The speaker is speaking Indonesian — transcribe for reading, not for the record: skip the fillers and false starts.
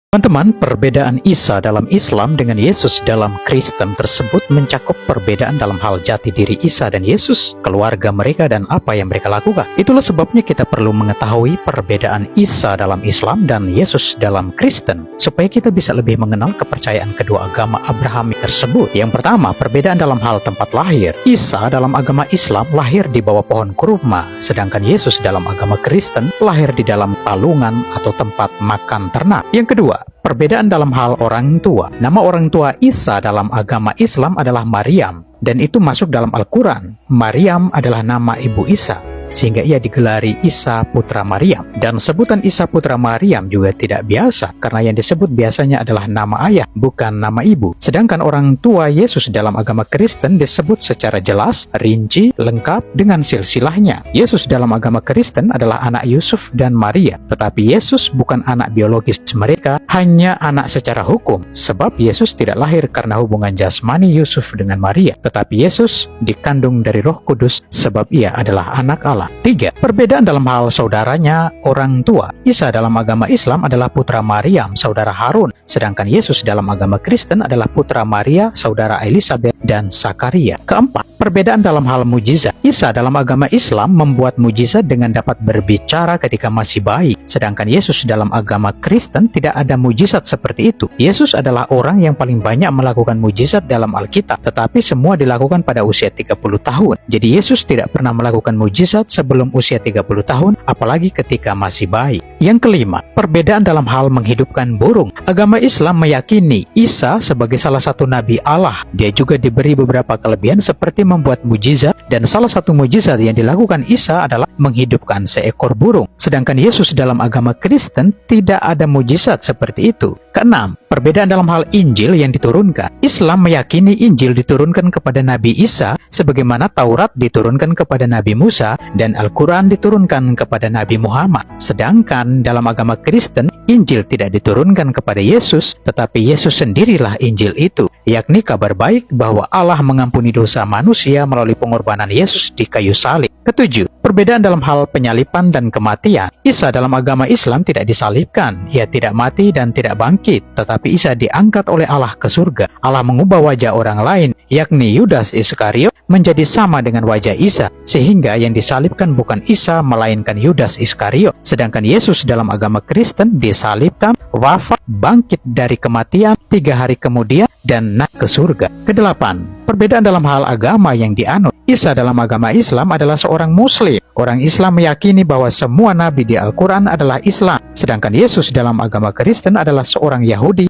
Teman-teman, perbedaan Isa dalam Islam dengan Yesus dalam Kristen tersebut mencakup perbedaan dalam hal jati diri Isa dan Yesus, keluarga mereka, dan apa yang mereka lakukan. Itulah sebabnya kita perlu mengetahui perbedaan Isa dalam Islam dan Yesus dalam Kristen, supaya kita bisa lebih mengenal kepercayaan kedua agama Abrahami tersebut. Yang pertama, perbedaan dalam hal tempat lahir. Isa dalam agama Islam lahir di bawah pohon kurma, sedangkan Yesus dalam agama Kristen lahir di dalam palungan atau tempat makan ternak. Yang kedua, perbedaan dalam hal orang tua. Nama orang tua Isa dalam agama Islam adalah Maryam, dan itu masuk dalam Al-Quran. Maryam adalah nama ibu Isa, sehingga ia digelari Isa putra Maryam. Dan sebutan Isa putra Maryam juga tidak biasa, karena yang disebut biasanya adalah nama ayah, bukan nama ibu. Sedangkan orang tua Yesus dalam agama Kristen disebut secara jelas, rinci, lengkap dengan silsilahnya. Yesus dalam agama Kristen adalah anak Yusuf dan Maria, tetapi Yesus bukan anak biologis mereka, hanya anak secara hukum, sebab Yesus tidak lahir karena hubungan jasmani Yusuf dengan Maria, tetapi Yesus dikandung dari Roh Kudus sebab ia adalah anak Allah. 3. Perbedaan dalam hal saudaranya orang tua. Isa dalam agama Islam adalah putra Maryam, saudara Harun, sedangkan Yesus dalam agama Kristen adalah putra Maria, saudara Elizabeth dan Zakaria. Keempat, perbedaan dalam hal mujizat. Isa dalam agama Islam membuat mujizat dengan dapat berbicara ketika masih bayi, sedangkan Yesus dalam agama Kristen tidak ada mujizat seperti itu. Yesus adalah orang yang paling banyak melakukan mujizat dalam Alkitab, tetapi semua dilakukan pada usia 30 tahun. Jadi Yesus tidak pernah melakukan mujizat sebelum usia 30 tahun, apalagi ketika masih bayi. Yang kelima, perbedaan dalam hal menghidupkan burung. Agama Islam meyakini Isa sebagai salah satu nabi Allah. Dia juga diberi beberapa kelebihan seperti membuat mujizat, dan salah satu mujizat yang dilakukan Isa adalah menghidupkan seekor burung. Sedangkan Yesus dalam agama Kristen tidak ada mujizat seperti itu. Keenam, perbedaan dalam hal Injil yang diturunkan. Islam meyakini Injil diturunkan kepada Nabi Isa sebagaimana Taurat diturunkan kepada Nabi Musa dan Al-Quran diturunkan kepada Nabi Muhammad. Sedangkan dalam agama Kristen, Injil tidak diturunkan kepada Yesus, tetapi Yesus sendirilah Injil itu, yakni kabar baik bahwa Allah mengampuni dosa manusia melalui pengorbanan Yesus di kayu salib. Ketujuh, perbedaan dalam hal penyalipan dan kematian. Isa dalam agama Islam tidak disalibkan, ia tidak mati dan tidak bangkit, tetapi Isa diangkat oleh Allah ke surga. Allah mengubah wajah orang lain, yakni Yudas Iskariot, menjadi sama dengan wajah Isa, sehingga yang disalibkan bukan Isa melainkan Yudas Iskariot. Sedangkan Yesus dalam agama Kristen disalibkan, wafat, bangkit dari kematian 3 hari kemudian, dan naik ke surga. Kedelapan, perbedaan dalam hal agama yang dianut. Isa dalam agama Islam adalah seorang Muslim. Orang Islam meyakini bahwa semua nabi di Al-Quran adalah Islam. Sedangkan Yesus dalam agama Kristen adalah seorang Yahudi